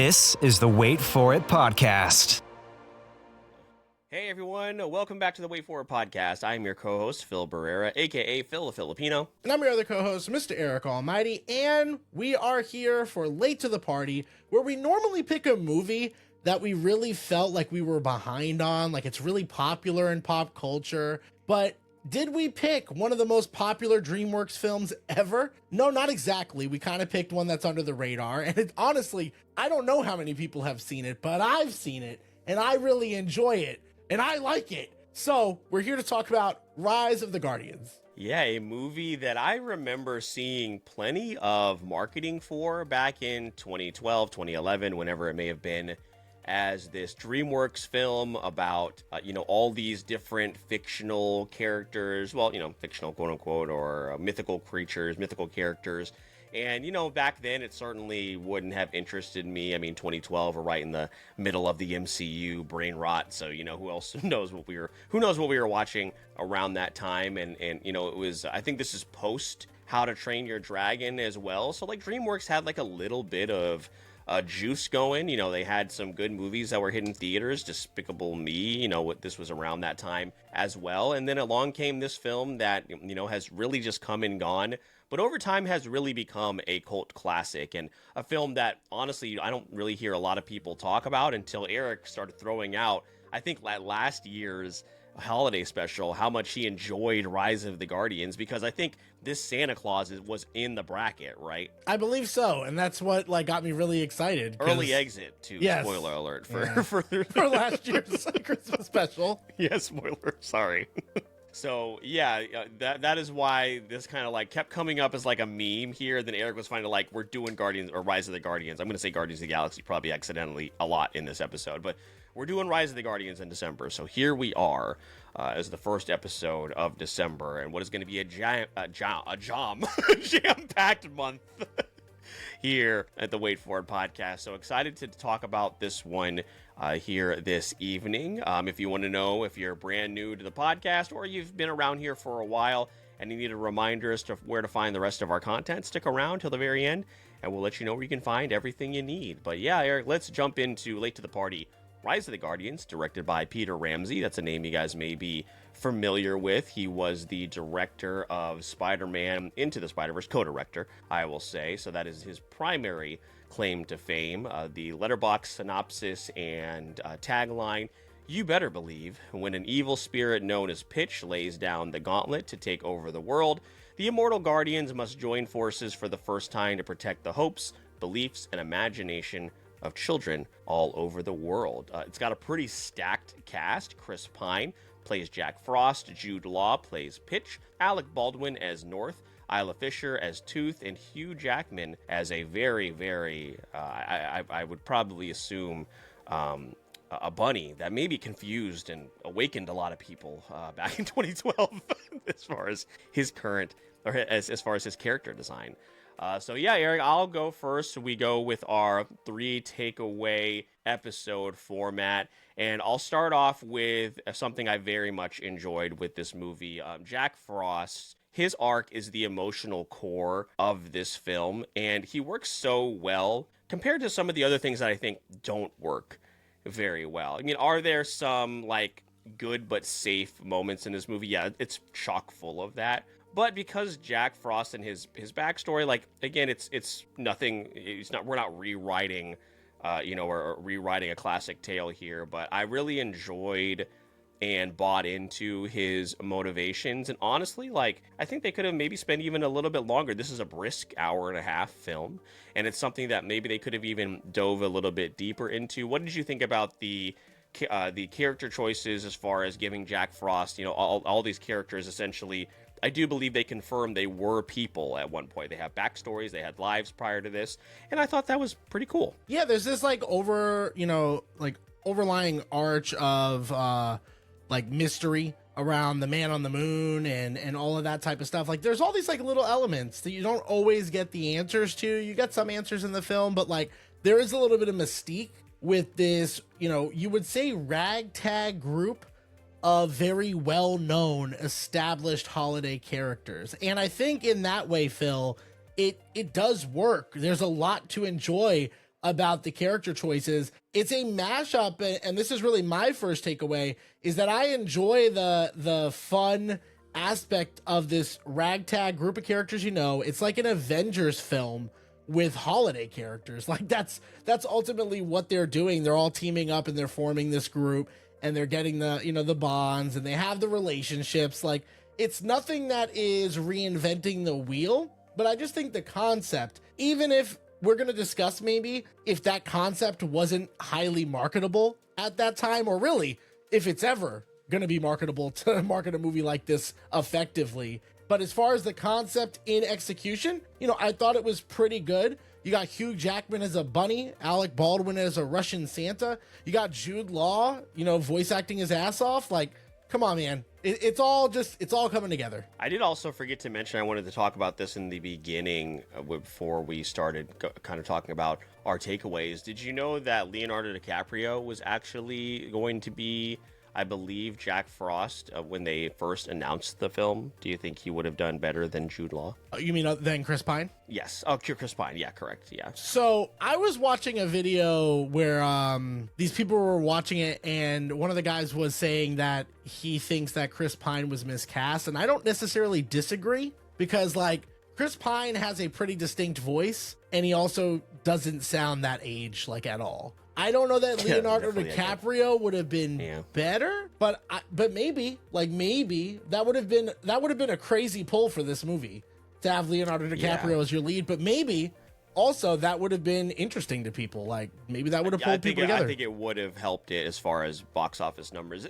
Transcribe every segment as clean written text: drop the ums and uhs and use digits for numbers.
This is the Wait For It podcast. Hey everyone, welcome back to the Wait For It podcast. I'm your co-host, Phil Barrera, aka Phil the Filipino. And I'm your other co-host, Mr. Eric Almighty, and we are here for Late to the Party, where we normally pick a movie that we really felt like we were behind on, like it's really popular in pop culture, but did we pick one of the most popular DreamWorks films ever? No, not exactly. We kind of picked one that's under the radar, and honestly, I don't know how many people have seen it, but I've seen it, and I really enjoy it, and I like it. So, we're here to talk about Rise of the Guardians. Yeah, a movie that I remember seeing plenty of marketing for back in 2012, 2011, whenever it may have been, as this DreamWorks film about, all these different fictional characters, fictional quote unquote, or mythical creatures, mythical characters. And, back then it certainly wouldn't have interested me. I mean, 2012, we're right in the middle of the MCU brain rot. So, who knows what we were watching around that time. And it was, I think this is post How to Train Your Dragon as well. So like DreamWorks had like a little bit of juice going. They had some good movies that were hitting theaters. Despicable Me, this was around that time as well. And then along came this film that, has really just come and gone, but over time has really become a cult classic, and a film that honestly I don't really hear a lot of people talk about until Eric started throwing out, I think last year's holiday special, how much he enjoyed Rise of the Guardians, because I think this Santa Claus was in the bracket, right? I believe so, and that's what got me really excited. Early exit too. Yes. Spoiler alert for last year's Christmas special. Yeah, spoiler. Sorry. So yeah, that is why this kind of like kept coming up as like a meme here. Then Eric was finally like, we're doing Guardians or Rise of the Guardians. I'm going to say Guardians of the Galaxy probably accidentally a lot in this episode, but we're doing Rise of the Guardians in December. So here we are as the first episode of December, and what is going to be a jam-packed month here at the Wait For It podcast. So excited to talk about this one here this evening. If you want to know if you're brand new to the podcast or you've been around here for a while and you need a reminder as to where to find the rest of our content, stick around till the very end and we'll let you know where you can find everything you need. But yeah, Eric, let's jump into Late to the Party, Rise of the Guardians, directed by Peter Ramsey. That's a name you guys may be familiar with. He was the director of Spider-Man Into the Spider-Verse, co-director, I will say. So that is his primary claim to fame. The Letterbox'd Synopsis and tagline, "You better believe when an evil spirit known as Pitch lays down the gauntlet to take over the world, the immortal Guardians must join forces for the first time to protect the hopes, beliefs, and imagination of children all over the world." It's got a pretty stacked cast. Chris Pine plays Jack Frost, Jude Law plays Pitch, Alec Baldwin as North, Isla Fisher as Tooth, and Hugh Jackman as a very, very, I would probably assume, a bunny that maybe confused and awakened a lot of people back in 2012 as far as his current, or as far as his character design. So yeah, Eric, I'll go first. We go with our 3 takeaway episode format, and I'll start off with something I very much enjoyed with this movie. Jack Frost, his arc is the emotional core of this film, and he works so well compared to some of the other things that I think don't work very well. I mean, are there some like good but safe moments in this movie? Yeah, it's chock full of that. But because Jack Frost and his backstory, like, again, it's nothing. We're not rewriting, or rewriting a classic tale here. But I really enjoyed and bought into his motivations. And honestly, like, I think they could have maybe spent even a little bit longer. This is a brisk hour-and-a-half film, and it's something that maybe they could have even dove a little bit deeper into. What did you think about the character choices as far as giving Jack Frost, all these characters essentially? I do believe they confirmed they were people at one point. They have backstories, they had lives prior to this, and I thought that was pretty cool. Yeah, there's this overlying arch of mystery around the man on the moon and all of that type of stuff. Like, there's all these like little elements that you don't always get the answers to. You get some answers in the film, but like there is a little bit of mystique with this, you would say ragtag group of very well-known established holiday characters. And I think in that way, Phil, it does work. There's a lot to enjoy about the character choices. It's a mashup, and this is really my first takeaway, is that I enjoy the fun aspect of this ragtag group of characters. It's like an Avengers film with holiday characters. Like that's ultimately what they're doing. They're all teaming up and they're forming this group, and they're getting the bonds, and they have the relationships. Like, it's nothing that is reinventing the wheel, but I just think the concept, even if we're going to discuss maybe if that concept wasn't highly marketable at that time, or really if it's ever going to be marketable to market a movie like this effectively. But as far as the concept in execution, I thought it was pretty good. You got Hugh Jackman as a bunny, Alec Baldwin as a Russian Santa. You got Jude Law, voice acting his ass off. Like, come on, man. It's all coming together. I did also forget to mention, I wanted to talk about this in the beginning before we started kind of talking about our takeaways. Did you know that Leonardo DiCaprio was actually going to be, I believe, Jack Frost when they first announced the film? Do you think he would have done better than Jude Law? You mean than Chris Pine? Yes. Oh, Chris Pine. Yeah, correct. Yeah. So I was watching a video where these people were watching it, and one of the guys was saying that he thinks that Chris Pine was miscast. And I don't necessarily disagree, because like Chris Pine has a pretty distinct voice, and he also doesn't sound that age like at all. I don't know that Leonardo DiCaprio would have been better, but maybe that would have been a crazy pull for this movie to have Leonardo DiCaprio as your lead. But maybe also that would have been interesting to people. Like, maybe that would have pulled people together. I think it would have helped it as far as box office numbers.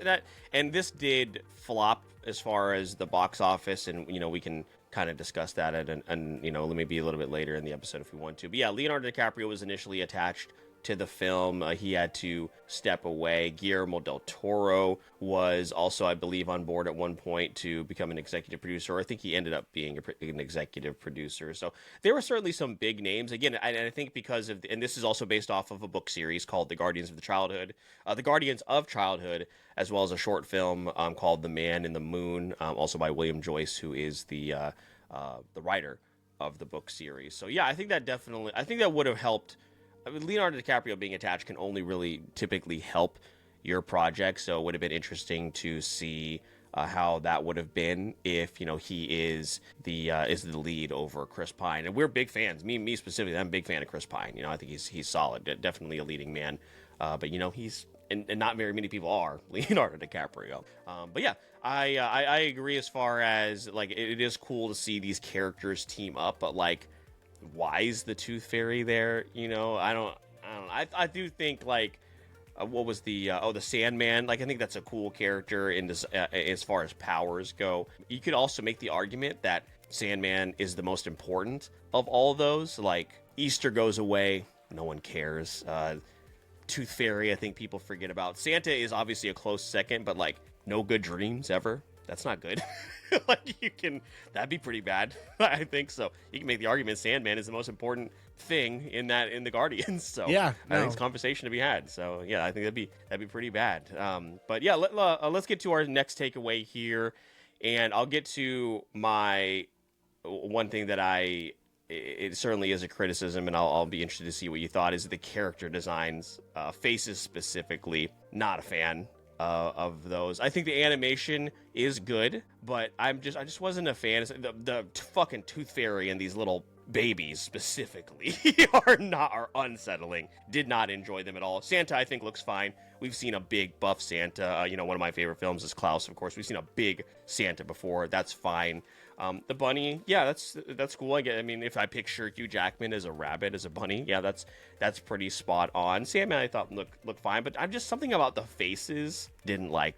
And this did flop as far as the box office, and we can kind of discuss that and maybe a little bit later in the episode if we want to. But yeah, Leonardo DiCaprio was initially attached to the film. He had to step away. Guillermo del Toro was also, I believe, on board at one point to become an executive producer. I think he ended up being an executive producer. So there were certainly some big names. Again, I think because of, and this is also based off of a book series called The Guardians of Childhood, as well as a short film called The Man in the Moon, also by William Joyce, who is the writer of the book series. So yeah, I think that would have helped. I mean, Leonardo DiCaprio being attached can only really typically help your project, so it would have been interesting to see how that would have been if he is the lead over Chris Pine. And we're big fans. Me specifically, I'm a big fan of Chris Pine. I think he's solid, definitely a leading man. But he's and not very many people are Leonardo DiCaprio. But yeah, I agree as far as like it is cool to see these characters team up, but like, why is the Tooth Fairy there? I don't know. I do think like what was the Sandman? Like, I think that's a cool character in this as far as powers go. You could also make the argument that Sandman is the most important of all of those. Like, Easter goes away, no one cares. Tooth Fairy, I think people forget about. Santa is obviously a close second, but like, no good dreams ever. That's not good. That'd be pretty bad. I think so. You can make the argument Sandman is the most important thing in the Guardians. So yeah, I think it's a conversation to be had. So yeah, I think that'd be pretty bad. But yeah, let's get to our next takeaway here, and I'll get to my one thing that it certainly is a criticism, and I'll be interested to see what you thought, is the character designs, faces specifically. Not a fan of those. I think the animation is good, but I just wasn't a fan. The fucking Tooth Fairy and these little babies specifically are unsettling. Did not enjoy them at all. Santa, I think, looks fine. We've seen a big buff Santa. One of my favorite films is Klaus, of course. We've seen a big Santa before. That's fine. The bunny, yeah, that's cool. I mean, if I picture Hugh Jackman as a rabbit, as a bunny, yeah, that's pretty spot on. Sandman, I thought looked fine, but I'm just something about the faces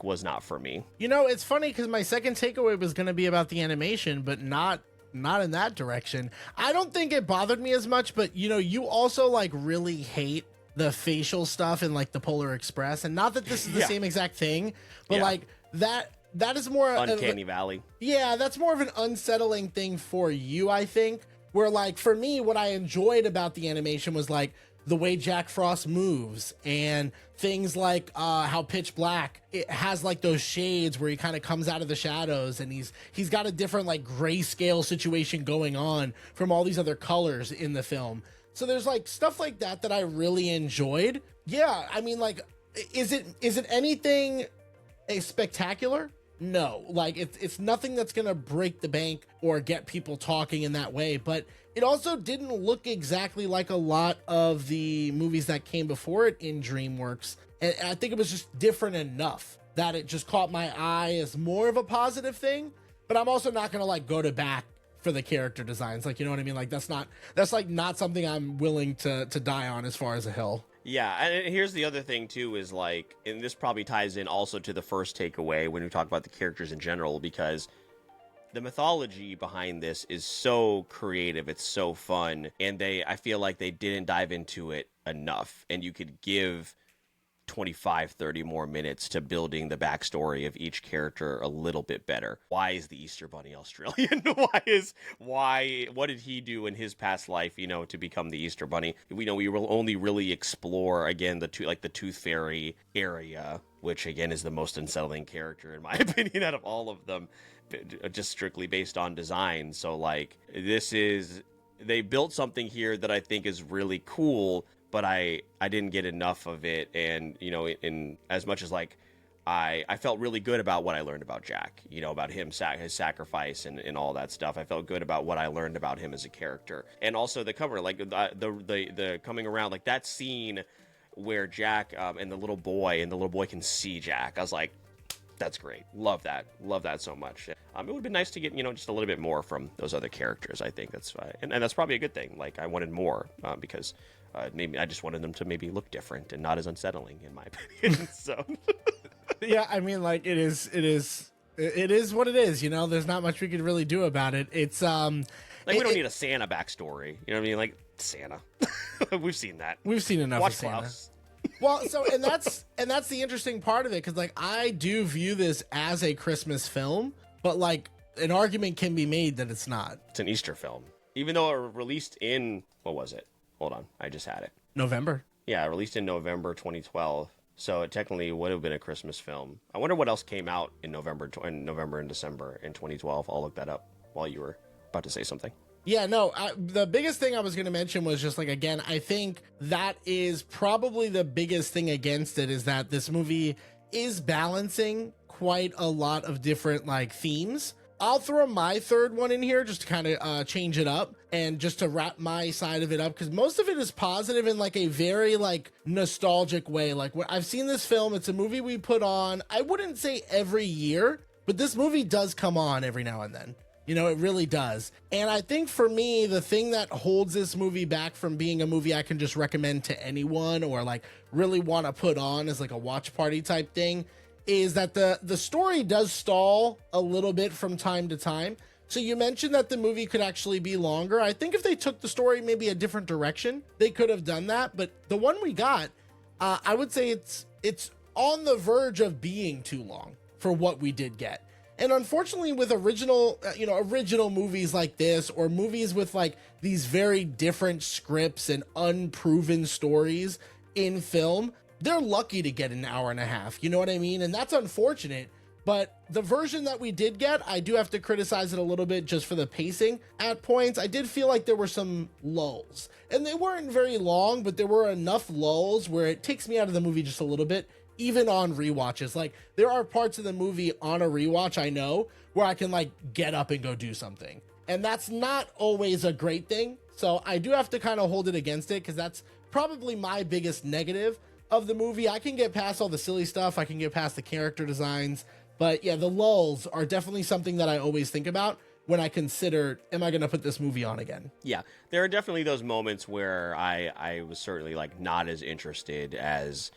was not for me. It's funny because my second takeaway was going to be about the animation, but not in that direction. I don't think it bothered me as much, but you also like really hate the facial stuff in like the Polar Express, and not that this is the same exact thing, but like that is more uncanny valley. Yeah, that's more of an unsettling thing for you, I think. Where like for me, what I enjoyed about the animation was like the way Jack Frost moves, and things like how Pitch Black, it has like those shades where he kind of comes out of the shadows, and he's got a different like grayscale situation going on from all these other colors in the film. So there's like stuff like that I really enjoyed. Yeah, I mean, like, is it anything spectacular? No, like it's nothing that's gonna break the bank or get people talking in that way, but it also didn't look exactly like a lot of the movies that came before it in DreamWorks, and I think it was just different enough that it just caught my eye as more of a positive thing. But I'm also not gonna like go to bat for the character designs, like, you know what I mean? Like that's like not something I'm willing to die on as far as a hill. Yeah, and here's the other thing too is like, and this probably ties in also to the first takeaway when we talk about the characters in general, because the mythology behind this is so creative, it's so fun, and I feel like they didn't dive into it enough, and you could give 25-30 more minutes to building the backstory of each character a little bit better. Why is the Easter Bunny Australian? What did he do in his past life, to become the Easter Bunny? We will only really explore again the Tooth Fairy area, which again is the most unsettling character in my opinion out of all of them, just strictly based on design. So like, they built something here that I think is really cool, but I didn't get enough of it. And, in as much as like, I felt really good about what I learned about Jack, about him, his sacrifice and all that stuff. I felt good about what I learned about him as a character. And also the cover, like the coming around, like that scene where Jack and the little boy can see Jack. I was like, that's great. Love that so much. It would have been nice to get, just a little bit more from those other characters. I think that's and that's probably a good thing. Like I wanted more because maybe I just wanted them to maybe look different and not as unsettling, in my opinion. So, yeah, I mean, like it is what it is. There's not much we could really do about it. It's like we don't need a Santa backstory. You know what I mean? Like Santa, we've seen that. We've seen enough Watch of Santa. Klaus. Well, so and that's the interesting part of it, because like I do view this as a Christmas film, but like an argument can be made that it's not. It's an Easter film, even though it released in, what was it? Hold on, I just had it. November. Yeah, it released in November 2012. So it technically would have been a Christmas film. I wonder what else came out in November and December in 2012. I'll look that up while you were about to say something. Yeah, no, the biggest thing I was going to mention was just like, again, I think that is probably the biggest thing against it, is that this movie is balancing quite a lot of different like themes. I'll throw my third one in here just to kind of change it up and just to wrap my side of it up, because most of it is positive in like a very like nostalgic way. Like when I've seen this film, it's a movie we put on, I wouldn't say every year, but this movie does come on every now and then. It really does. And I think for me, the thing that holds this movie back from being a movie I can just recommend to anyone or like really want to put on as like a watch party type thing is that the story does stall a little bit from time to time. So you mentioned that the movie could actually be longer. I think if they took the story maybe a different direction, they could have done that. But the one we got, I would say it's on the verge of being too long for what we did get. And unfortunately, with original movies like this, or movies with like these very different scripts and unproven stories in film, they're lucky to get an hour and a half. You know what I mean? And that's unfortunate. But the version that we did get, I do have to criticize it a little bit just for the pacing at points. I did feel like there were some lulls, and they weren't very long, but there were enough lulls where it takes me out of the movie just a little bit. Even on rewatches, like there are parts of the movie on a rewatch I know where I can like get up and go do something, and that's not always a great thing. So I do have to kind of hold it against it, because that's probably my biggest negative of the movie. I can get past all the silly stuff, I can get past the character designs, but yeah, the lulls are definitely something that I always think about when I consider, am I going to put this movie on again? Yeah, there are definitely those moments where I was certainly like not as interested as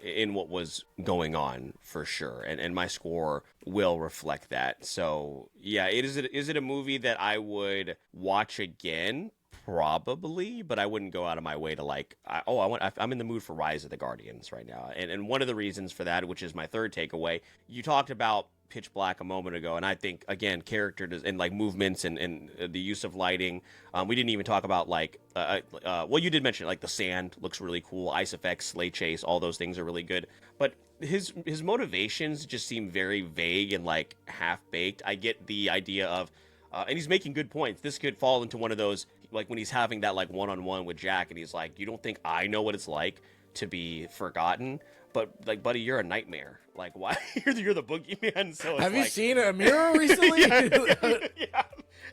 in what was going on, for sure, and my score will reflect that. So yeah, is it a movie that I would watch again? Probably, but I wouldn't go out of my way to like, I'm in the mood for Rise of the Guardians right now, and one of the reasons for that, which is my third takeaway, you talked about Pitch Black a moment ago, and I think again, characters and like movements and the use of lighting. We didn't even talk about like well, you did mention like the sand looks really cool, ice effects, sleigh chase, all those things are really good, but his motivations just seem very vague and like half baked. I get the idea of and he's making good points. This could fall into one of those, when he's having that like one-on-one with Jack, and he's like, you don't think I know what it's like to be forgotten? But like, buddy, you're a nightmare. Like, why? You're the boogeyman. So it's have you like, seen a mirror recently? yeah.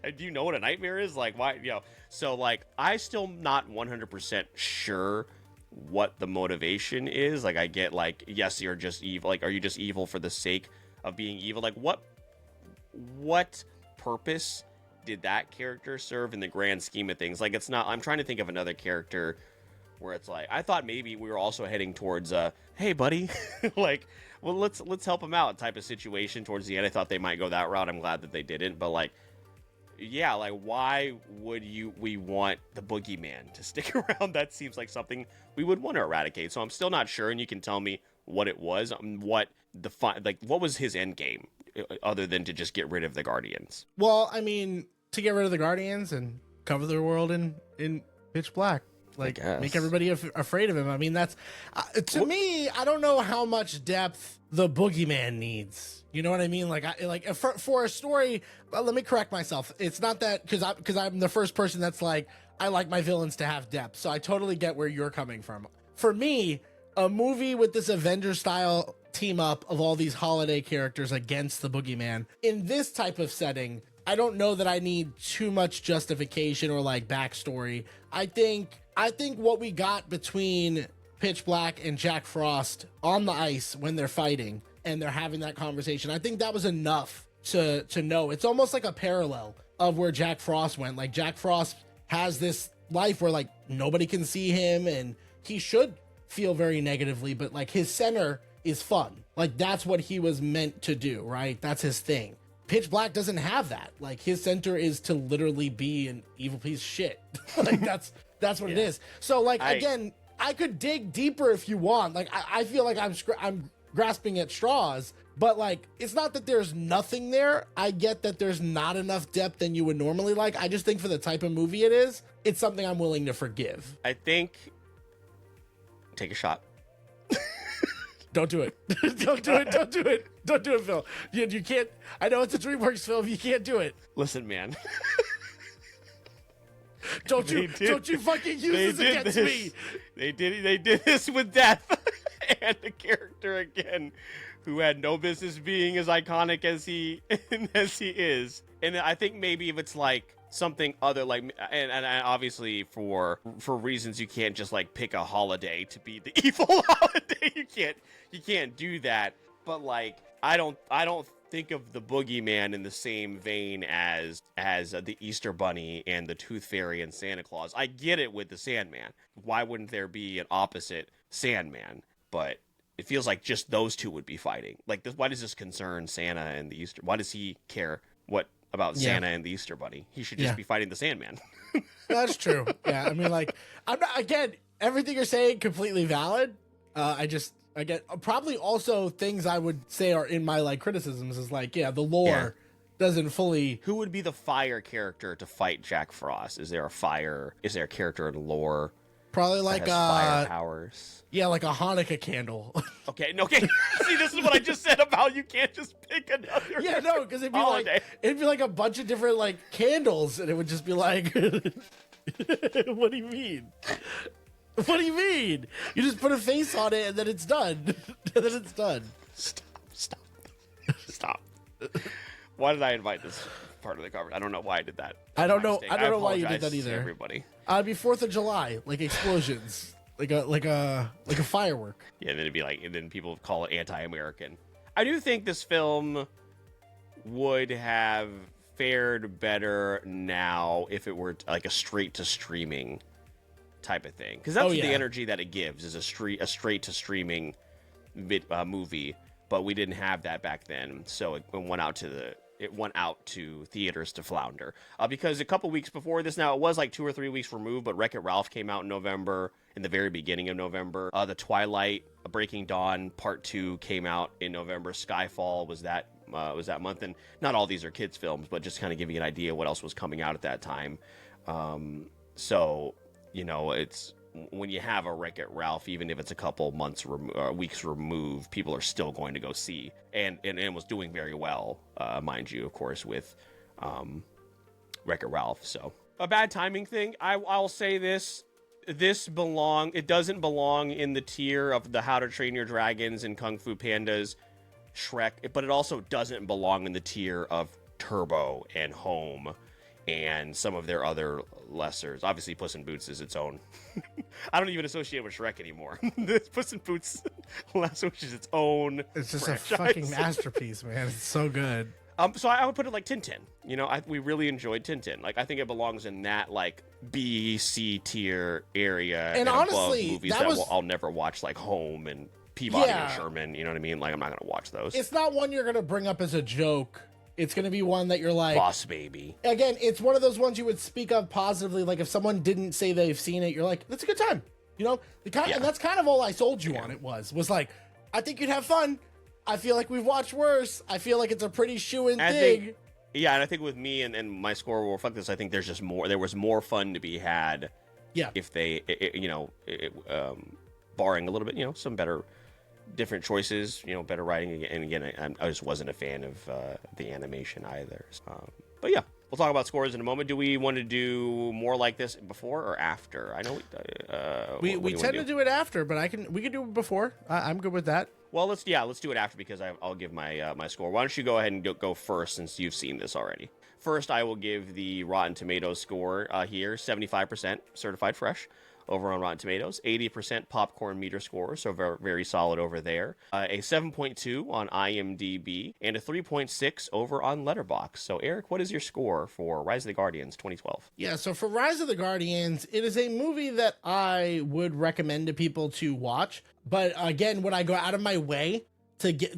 And do you know what a nightmare is? Like, why? So like, I still not 100% sure what the motivation is. Like, I get like, yes, you're just evil. Like, are you just evil for the sake of being evil? Like, what purpose did that character serve in the grand scheme of things? Like, it's not. I'm trying to think of another character where it's like, I thought maybe we were also heading towards hey buddy, like, well, let's help him out type of situation towards the end. I thought they might go that route. I'm glad that they didn't. But like, yeah, like, why would we want the boogeyman to stick around? That seems like something we would want to eradicate. So I'm still not sure, and you can tell me what it was, what was his end game, other than to just get rid of the Guardians? Well, I mean, to get rid of the Guardians and cover the world in pitch black. Like, make everybody afraid of him. I mean, that's to me. I don't know how much depth the boogeyman needs. You know what I mean? Like, for a story. Well, let me correct myself. It's not that because I'm the first person that's like, I like my villains to have depth. So I totally get where you're coming from. For me, a movie with this Avengers style team up of all these holiday characters against the boogeyman in this type of setting, I don't know that I need too much justification or like backstory. I think what we got between Pitch Black and Jack Frost on the ice when they're fighting and they're having that conversation, I think that was enough to know. It's almost like a parallel of where Jack Frost went. Like, Jack Frost has this life where like nobody can see him and he should feel very negatively, but like his center is fun. Like, that's what he was meant to do, right? That's his thing. Pitch Black doesn't have that. Like, his center is to literally be an evil piece of shit. Like, that's what it is. So like, again, I could dig deeper if you want. Like, I feel like I'm grasping at straws, but like, it's not that there's nothing there. I get that there's not enough depth than you would normally like. I just think for the type of movie it is, it's something I'm willing to forgive. I think, take a shot. Don't do it. Don't do it. Don't do it. Don't do it, Phil. You can't. I know it's a DreamWorks film. You can't do it. Listen, man. Don't you fucking use this against me. They did this with Death and the character again, who had no business being as iconic as he is. And I think maybe if it's like something other, like, and obviously for reasons you can't just like pick a holiday to be the evil holiday. You can't do that. But like, I don't think of the boogeyman in the same vein as the Easter Bunny and the Tooth Fairy and Santa Claus. I get it with the Sandman. Why wouldn't there be an opposite Sandman? But it feels like just those two would be fighting. Like, why does this concern Santa and the Easter? Why does he care about Santa and the Easter Bunny? He should just be fighting the Sandman. That's true. Yeah, I mean, like, I'm not, again, everything you're saying completely valid. I get probably also things I would say are in my like criticisms is like, the lore doesn't fully. Who would be the fire character to fight Jack Frost? Is there a character in lore? Probably like fire powers. Yeah, like a Hanukkah candle. Okay. See, this is what I just said about you can't just pick another. Yeah, no, because it'd be like a bunch of different like candles, and it would just be like, what do you mean? What do you mean? You just put a face on it and then it's done. Stop. Why did I invite this part of the cover? I don't know why I did that. I don't know why you did that either. Everybody. It'd be 4th of July, like explosions, like a firework. Yeah, and then it'd be like, and then people call it anti-American. I do think this film would have fared better now if it were like a straight to streaming type of thing, because that's the energy that it gives is a straight to streaming movie, but we didn't have that back then, so it went out to theaters to flounder, because a couple weeks before this, now it was like 2 or 3 weeks removed, but Wreck-It Ralph came out in November, in the very beginning of November. The Twilight Breaking Dawn Part 2 came out in November. Skyfall was that month, and not all these are kids films, but just kind of give you an idea what else was coming out at that time. So you know, it's when you have a Wreck-It Ralph, even if it's a couple weeks removed, people are still going to go see, and was doing very well, mind you, of course, with Wreck-It Ralph. So a bad timing thing. I'll say this. It doesn't belong in the tier of the How to Train Your Dragons and Kung Fu Pandas, Shrek, but it also doesn't belong in the tier of Turbo and Home and some of their other lessers. Obviously, Puss in Boots is its own. I don't even associate it with Shrek anymore. Puss in Boots, which is its own. It's just franchise. a fucking masterpiece, man. It's so good. So I would put it like Tintin. You know, we really enjoyed Tintin. Like, I think it belongs in that like B, C tier area. And honestly, above movies I'll never watch, like Home and Peabody and Sherman. You know what I mean? Like, I'm not gonna watch those. It's not one you're gonna bring up as a joke. It's going to be one that you're like... Boss Baby. Again, it's one of those ones you would speak of positively. Like, if someone didn't say they've seen it, you're like, that's a good time. You know? And that's kind of all I sold you on it was like, I think you'd have fun. I feel like we've watched worse. I feel like it's a pretty shoe-in thing. And I think with me and my score will reflect this, I think there's just more... There was more fun to be had if they, barring a little bit, some better... different choices, better writing, and again, I just wasn't a fan of the animation either. But yeah, we'll talk about scores in a moment. Do we want to do more like this before or after? I know we tend to do it after, but we can do it before. I'm good with that. Well, let's do it after because I'll give my my score. Why don't you go ahead and go first since you've seen this already? First, I will give the Rotten Tomatoes score here, 75% certified fresh. Over on Rotten Tomatoes, 80% popcorn meter score, so very, very solid over there. A 7.2 on IMDb, and a 3.6 over on Letterboxd. So, Eric, what is your score for Rise of the Guardians 2012? Yeah, so for Rise of the Guardians, it is a movie that I would recommend to people to watch. But again, would I go out of my way to get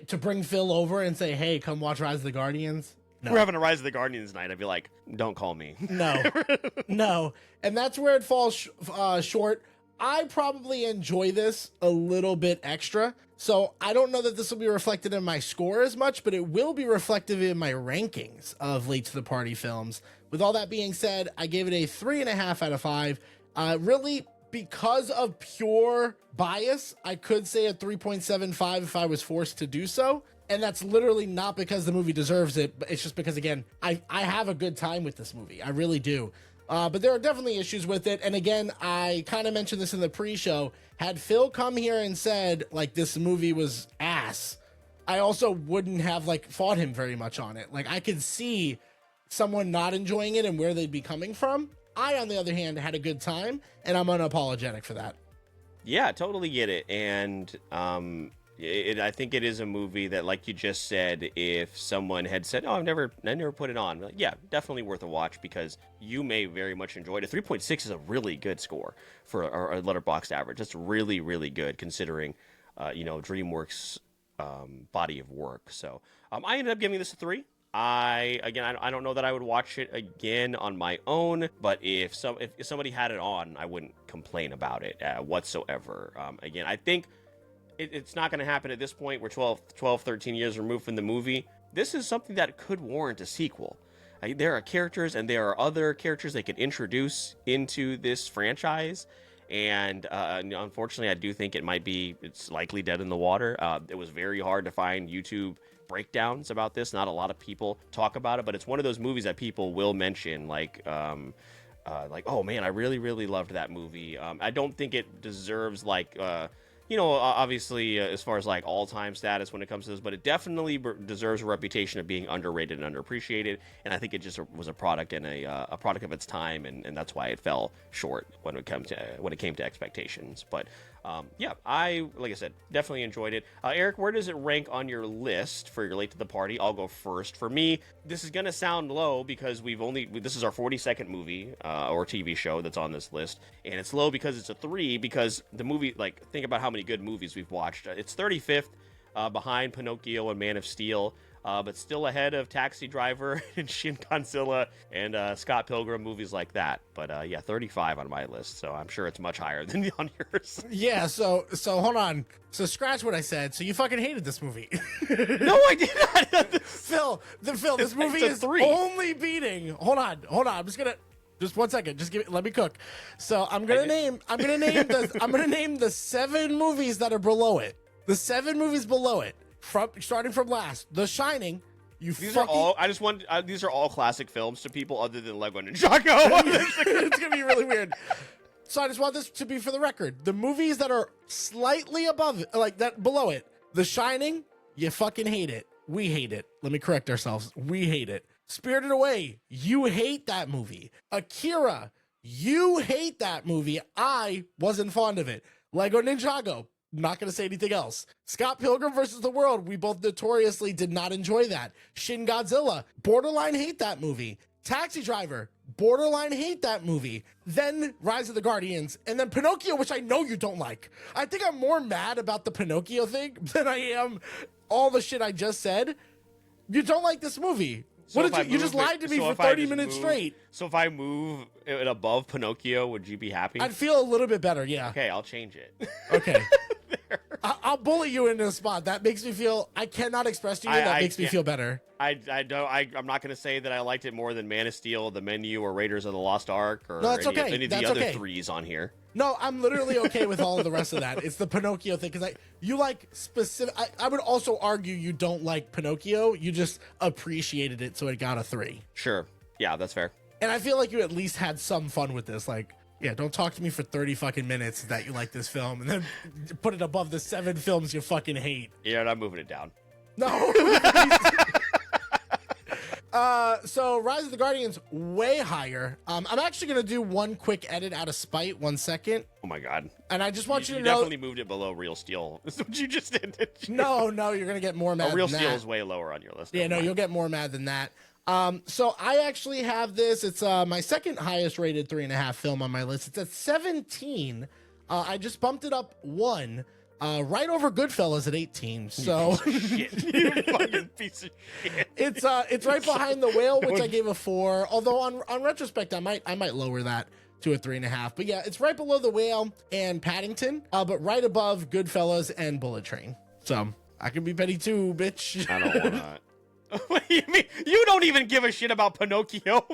to bring Phil over and say, hey, come watch Rise of the Guardians? No. We're having a Rise of the Guardians night. I'd be like, don't call me. No. And that's where it falls short. I probably enjoy this a little bit extra. So I don't know that this will be reflected in my score as much, but it will be reflective in my rankings of Late to the Party films. With all that being said, I gave it a 3.5 out of 5. Really, because of pure bias, I could say a 3.75 if I was forced to do so. And that's literally not because the movie deserves it, but it's just because, again, I have a good time with this movie. I really do. But there are definitely issues with it. And again, I kind of mentioned this in the pre-show. Had Phil come here and said, like, this movie was ass, I also wouldn't have, fought him very much on it. Like, I could see someone not enjoying it and where they'd be coming from. I, on the other hand, had a good time, and I'm unapologetic for that. Yeah, totally get it. And, I think it is a movie that, like you just said, if someone had said, "Oh, I never put it on," like, yeah, definitely worth a watch because you may very much enjoy it. A 3.6 is a really good score for a Letterboxd average. That's really, really good considering, DreamWorks' body of work. So I ended up giving this a 3. I don't know that I would watch it again on my own, but if somebody had it on, I wouldn't complain about it whatsoever. Again, I think. It's not going to happen at this point. We're 12, 13 years removed from the movie. This is something that could warrant a sequel. There are characters and there are other characters they could introduce into this franchise. And unfortunately, I do think it's likely dead in the water. It was very hard to find YouTube breakdowns about this. Not a lot of people talk about it, but it's one of those movies that people will mention, like, oh man, I really, really loved that movie. I don't think it deserves obviously, as far as all-time status when it comes to this, but it definitely deserves a reputation of being underrated and underappreciated. And I think it just was a product and a product of its time, and that's why it fell short when it came to expectations. But like I said, definitely enjoyed it. Eric, where does it rank on your list for your Late to the Party? I'll go first. For me, this is gonna sound low because this is our 42nd movie or TV show that's on this list, and it's low because it's a 3 because the movie, think about how many good movies we've watched. It's 35th behind Pinocchio and Man of Steel. But still ahead of Taxi Driver and Shin Godzilla and Scott Pilgrim, movies like that. But 35 on my list, so I'm sure it's much higher than on yours. Yeah, so hold on. So scratch what I said. So you fucking hated this movie. No, I did not. Phil, this movie is 3. Only beating. Hold on. I'm just 1 second. Let me cook. So I'm gonna name the 7 movies that are below it. The 7 movies below it. Starting from last, The Shining, These are all classic films to people other than Lego Ninjago. It's gonna be really weird. So I just want this to be for the record. The movies that are slightly above it, like that below it, The Shining, you fucking hate it. We hate it. Let me correct ourselves. We hate it. Spirited Away, you hate that movie. Akira, you hate that movie. I wasn't fond of it. Lego Ninjago, not going to say anything else. Scott Pilgrim versus the World, we both notoriously did not enjoy that. Shin Godzilla, borderline hate that movie. Taxi Driver, borderline hate that movie. Then Rise of the Guardians, and then Pinocchio, which I know you don't like. I think I'm more mad about the Pinocchio thing than I am all the shit I just said. You don't like this movie. So What did you just lied to me for 30 minutes straight. So if I move it above Pinocchio, would you be happy? I'd feel a little bit better, yeah. Okay, I'll change it. Okay. I'll bully you into a spot. That makes me feel, I cannot express to you, that makes me feel better. I'm not going to say that I liked it more than Man of Steel, The Menu, or Raiders of the Lost Ark, or No, that's okay. any of That's the other okay. threes on here. No, I'm literally okay with all of the rest of that. It's the Pinocchio thing, because you like specific. I would also argue you don't like Pinocchio. You just appreciated it, so it got a 3. Sure. Yeah, that's fair. And I feel like you at least had some fun with this. Like, yeah, don't talk to me for 30 fucking minutes that you like this film, and then put it above the 7 films you fucking hate. Yeah, I'm moving it down. No. So Rise of the Guardians, way higher. I'm actually going to do one quick edit out of spite. 1 second. Oh my god. And I just want you to You know. definitely moved it below Real Steel. This is what you just did. Didn't you? No, you're going to get more mad Real than Steel that. is way lower on your list. Yeah, no, you'll get more mad than that. So I actually have this. It's my second highest rated 3.5 film on my list. It's at 17. I just bumped it up 1. Right over Goodfellas at 18. So Shit. You fucking piece of shit. it's right behind The Whale, which I gave a 4. Although on retrospect, I might lower that to a 3.5. But yeah, it's right below The Whale and Paddington, but right above Goodfellas and Bullet Train. So I can be petty too, bitch. I don't want to. What do you mean? You don't even give a shit about Pinocchio.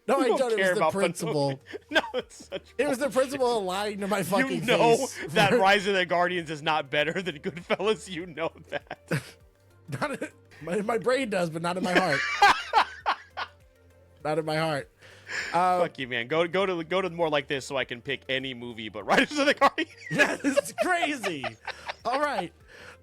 No, I You don't. It was care the about principle. Pinocchio. No, it's such. It was the principle lying to my fucking You know face. that Rise of the Guardians is not better than Goodfellas. You know that. My brain does, but not in my heart. Not in my heart. Fuck you, man. Go to more like this so I can pick any movie but Rise of the Guardians. That is crazy. All right.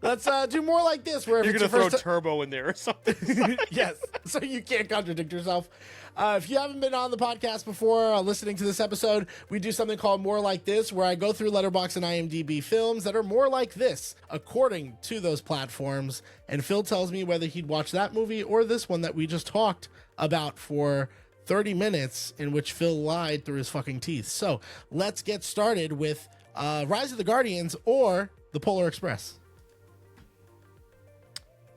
Let's do more like this. Where You're if gonna it's your throw first Turbo in there or something. yes, so you can't contradict yourself. If you haven't been on the podcast before, listening to this episode, we do something called More Like This, where I go through Letterboxd and IMDb films that are more like this, according to those platforms. And Phil tells me whether he'd watch that movie or this one that we just talked about for 30 minutes, in which Phil lied through his fucking teeth. So let's get started with Rise of the Guardians or The Polar Express.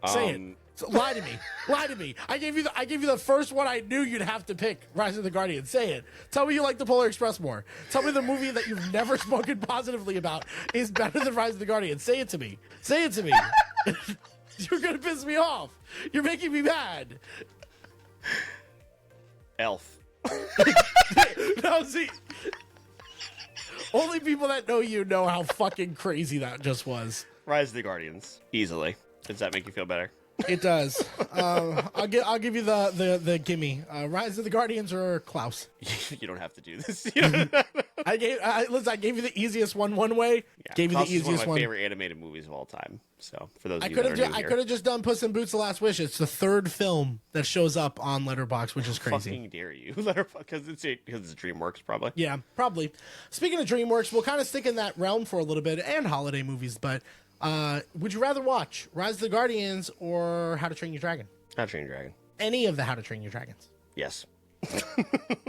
Say it. So, lie to me. Lie to me. I gave you the first one I knew you'd have to pick, Rise of the Guardians. Say it. Tell me you like the Polar Express more. Tell me the movie that you've never spoken positively about is better than Rise of the Guardians. Say it to me. Say it to me. You're going to piss me off. You're making me mad. Elf. No, see. Only people that know you know how fucking crazy that just was. Rise of the Guardians. Easily. Does that make you feel better? It does. I'll give you the gimme. Rise of the Guardians or Klaus. You don't have to do this. I gave you the easiest one way. Yeah, Gave you Klaus the is one easiest of my one. favorite animated movies of all time. So for those of I you could that are new I here, could have just done Puss in Boots: The Last Wish. It's the 3rd film that shows up on Letterboxd, which is crazy. fucking dare you? Because it's DreamWorks probably. Yeah, probably. Speaking of DreamWorks, we'll kind of stick in that realm for a little bit, and holiday movies. But would you rather watch Rise of the Guardians or How to Train Your Dragon? How to Train Your Dragon. Any of the How to Train Your Dragons? Yes.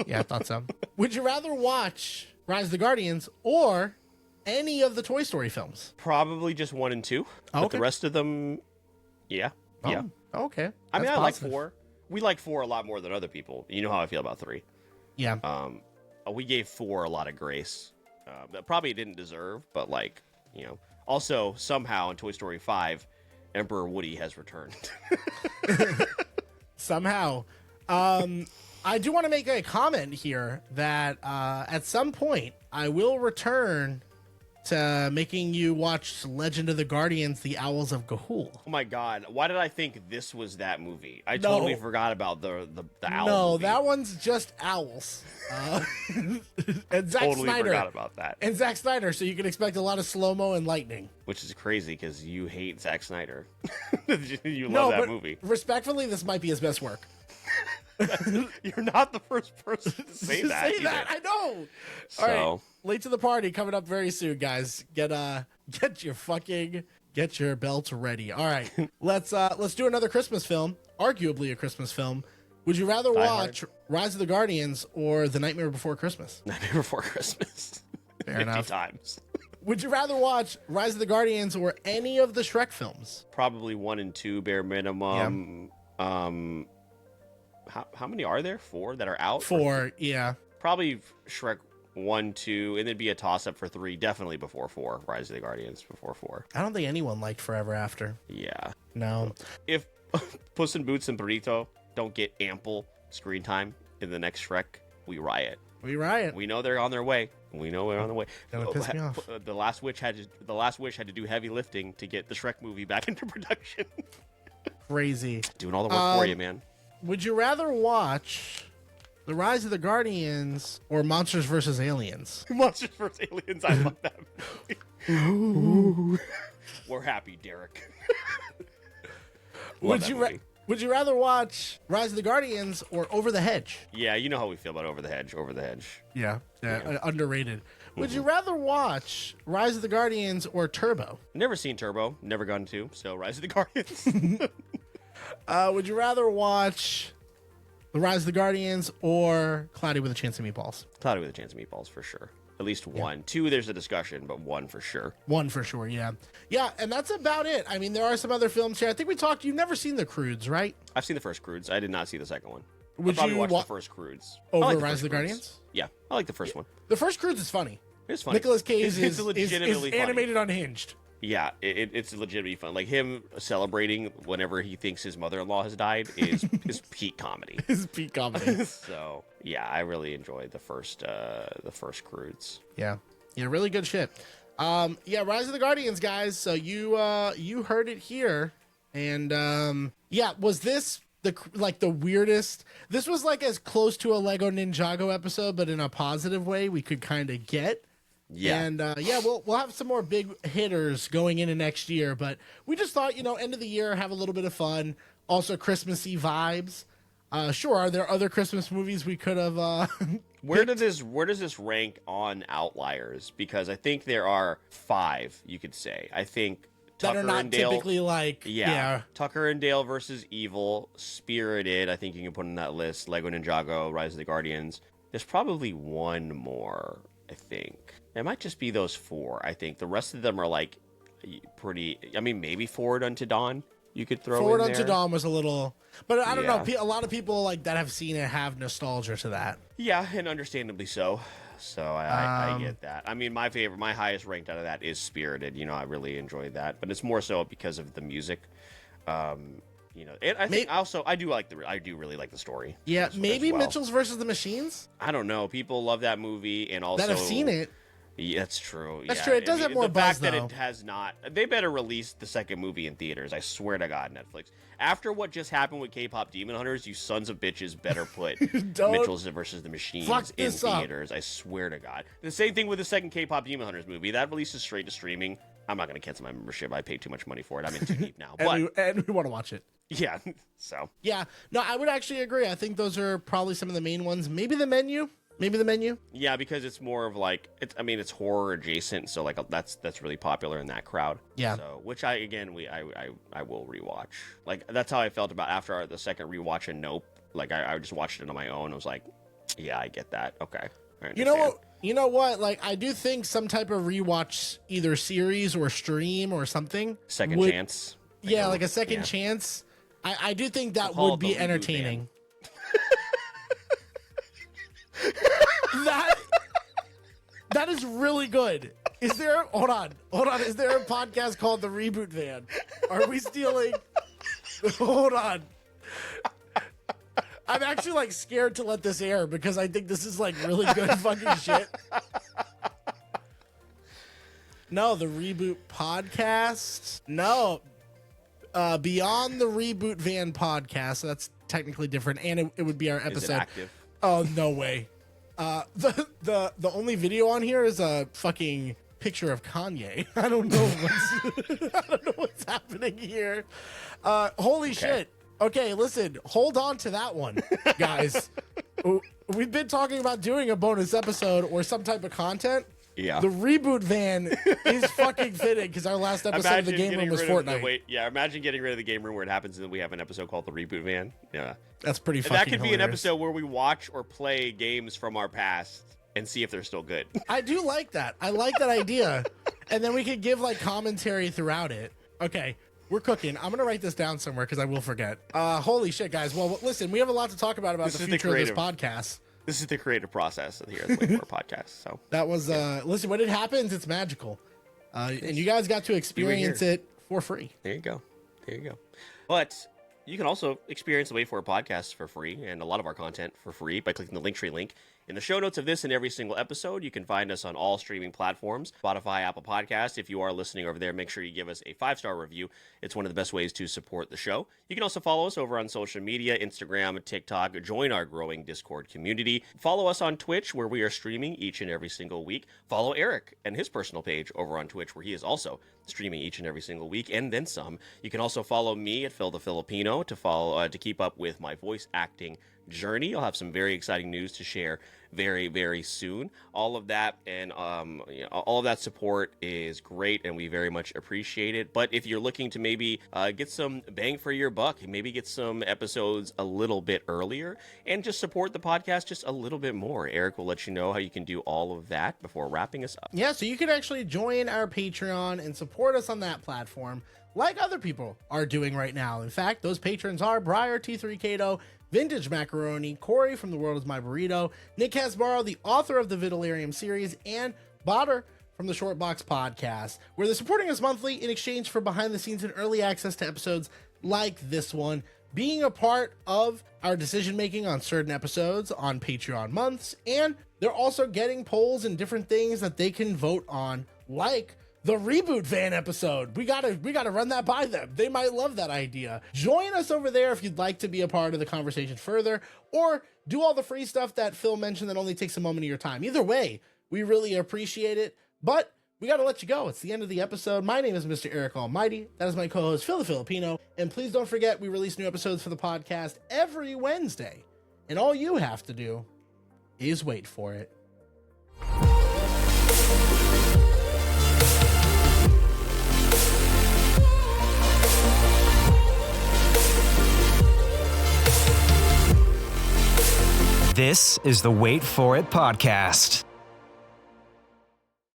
Yeah, I thought so. Would you rather watch Rise of the Guardians or any of the Toy Story films? Probably just 1 and 2. But okay. the rest of them, yeah. Yeah. Okay. I mean, That's I like positive. 4. We like 4 a lot more than other people. You know how I feel about 3. Yeah. We gave 4 a lot of grace. That probably didn't deserve, but like, you know. Also, somehow in Toy Story 5, Emperor Woody has returned. Somehow. I do want to make a comment here that at some point I will return to making you watch Legend of the Guardians: The Owls of Ga'Hoole. Oh my god, why did I think this was that movie? I No. totally forgot about the owl No, movie. that one's just owls. And Zack Totally Snyder. forgot about that. And Zack Snyder, so you can expect a lot of slow-mo and lightning. Which is crazy because you hate Zack Snyder. You No, love that but movie. respectfully, this might be his best work. You're not the first person to say that. Say either. that, I know. So, All right, late to the party coming up very soon, guys. Get your belts ready. All right, let's do another Christmas film, arguably a Christmas film. Would you rather watch Rise of the Guardians or The Nightmare Before Christmas? Nightmare Before Christmas. Fair 50 enough. times. Would you rather watch Rise of the Guardians or any of the Shrek films? Probably 1 and 2 bare minimum. How many are there? 4 that are out? 4, yeah. Probably Shrek 1, 2, and then be a toss up for 3. Definitely before 4. Rise of the Guardians before 4. I don't think anyone liked Forever After. Yeah. No. If Puss in Boots and Burrito don't get ample screen time in the next Shrek, we riot. We riot. We know they're on their way. We know they're on their way. That would piss me off. The Last Wish had to do heavy lifting to get the Shrek movie back into production. Crazy. Doing all the work for you, man. Would you rather watch The Rise of the Guardians or Monsters vs. Aliens? Monsters vs. Aliens. I love that movie. We're happy, Derek. Love that movie. Would you rather watch Rise of the Guardians or Over the Hedge? Yeah, you know how we feel about Over the Hedge. Over the Hedge. Yeah. Underrated. Would you rather watch Rise of the Guardians or Turbo? Never seen Turbo. Never gone to. So Rise of the Guardians. Would you rather watch The Rise of the Guardians or Cloudy with a Chance of Meatballs? Cloudy with a Chance of Meatballs for sure. At least 1. 2, there's a discussion, but 1 for sure. 1 for sure, yeah. Yeah, and that's about it. I mean, there are some other films here. I think we talked, you've never seen The Croods, right? I've seen the first Croods. I did not see the second one. Would I probably you watched the first Croods. over I like Rise first of the Croods. Guardians? Yeah, I like the first one. The first Croods is funny. It's funny. Nicolas Cage It's is legitimately funny. animated unhinged. Yeah, it's legitimately fun. Like him celebrating whenever he thinks his mother-in-law has died is peak comedy. Is peak comedy. So yeah, I really enjoyed the first Croods. Yeah, really good shit. Yeah, Rise of the Guardians, guys. So you heard it here, and yeah, was this the weirdest? This was like as close to a Lego Ninjago episode, but in a positive way we could kind of get. Yeah. And yeah, we'll have some more big hitters going into next year, but we just thought, end of the year, have a little bit of fun. Also Christmassy vibes. Sure, are there other Christmas movies we could have Where does this rank on outliers? Because I think there are 5, you could say. I think that Tucker are not and Dale, typically like Tucker and Dale versus Evil, Spirited, I think you can put in that list. Lego Ninjago, Rise of the Guardians. There's probably 1 more, I think. It might just be those 4. I think the rest of them are like pretty. I mean, maybe Forward Unto Dawn. You could throw Forward in Unto there. Dawn was a little, but I don't Yeah. know. A lot of people like that have seen it have nostalgia to that. Yeah, and understandably so. So I get that. I mean, my highest ranked out of that is Spirited. I really enjoyed that, but it's more so because of the music. And I think also I do really like the story. Yeah, maybe well. Mitchell's versus the Machines I don't know. People love that movie, and also that have seen it. Yeah, that's true. That's true. It does have more the buzz, fact that though. it has not. They better release the second movie in theaters. I swear to God, Netflix. After what just happened with K-pop Demon Hunters, you sons of bitches better put Mitchell's versus the Machines in theaters. I swear to God. The same thing with the second K-pop Demon Hunters movie. That releases straight to streaming. I'm not going to cancel my membership. I paid too much money for it. I'm in too deep now. and we want to watch it. Yeah. So. Yeah. No, I would actually agree. I think those are probably some of the main ones. Maybe the menu. Yeah, because it's more of like it's horror adjacent, so like that's really popular in that crowd. Yeah. So which I will rewatch. Like that's how I felt about after the second rewatch of Nope. Like I just watched it on my own. I was like, yeah, I get that. Okay. I understand. You know what? Like I do think some type of rewatch, either series or stream or something. Second chance. Yeah, like a second chance. I do think that would be entertaining. That is really good. Is there hold on. Is there a podcast called The Reboot Van? Are we stealing? Hold on. I'm actually like scared to let this air because I think this is like really good fucking shit. No, the Reboot podcast. No. Beyond the Reboot Van podcast. So that's technically different. And it would be our episode. Is it active? Oh, no way. The only video on here is a fucking picture of Kanye. I don't know what's happening here. Holy shit. Okay, listen, hold on to that one, guys. We've been talking about doing a bonus episode or some type of content. Yeah. The Reboot Van is fucking fitting because our last episode of the game room was Fortnite. Imagine getting rid of the game room where it happens and then we have an episode called the Reboot Van. Yeah. That's pretty fucking That could be hilarious. an episode where we watch or play games from our past and see if they're still good. I do like that. I like that idea. And then we could give like commentary throughout it. Okay. We're cooking. I'm going to write this down somewhere because I will forget. Holy shit, guys. Well, listen, we have a lot to talk about the future of this podcast. This is the creative process here at the Wait For podcast. So that was, listen, when it happens, it's magical. And you guys got to experience it for free. There you go. But you can also experience the Wait For It podcast for free and a lot of our content for free by clicking the Linktree link in the show notes of this and every single episode. You can find us on all streaming platforms, Spotify, Apple Podcasts. If you are listening over there, make sure you give us a 5-star review. It's one of the best ways to support the show. You can also follow us over on social media, Instagram, TikTok. Join our growing Discord community. Follow us on Twitch, where we are streaming each and every single week. Follow Eric and his personal page over on Twitch, where he is also streaming each and every single week, and then some. You can also follow me at Phil the Filipino to keep up with my voice acting journey. I'll have some very exciting news to share very, very soon. All of that and all of that support is great, and we very much appreciate it. But if you're looking to maybe get some bang for your buck, maybe get some episodes a little bit earlier, and just support the podcast just a little bit more, Eric will let you know how you can do all of that before wrapping us up. Yeah, so you can actually join our Patreon and support us on that platform like other people are doing right now. In fact, those patrons are Briar T3 Cato, Vintage Macaroni, Corey from The World Is My Burrito, Nick Hasbaro, the author of the Vidalarium series, and Botter from the Short Box podcast, where they're supporting us monthly in exchange for behind the scenes and early access to episodes like this one, being a part of our decision making on certain episodes on Patreon months, and they're also getting polls and different things that they can vote on, like the Reboot Van episode. We gotta run that by them. They might love that idea. Join us over there if you'd like to be a part of the conversation further, or do all the free stuff that Phil mentioned that only takes a moment of your time. Either way, we really appreciate it, but we gotta let you go. It's the end of the episode. My name is Mr. Eric Almighty. That is my co-host, Phil the Filipino. And please don't forget, we release new episodes for the podcast every Wednesday. And all you have to do is wait for it. This is the Wait For It podcast.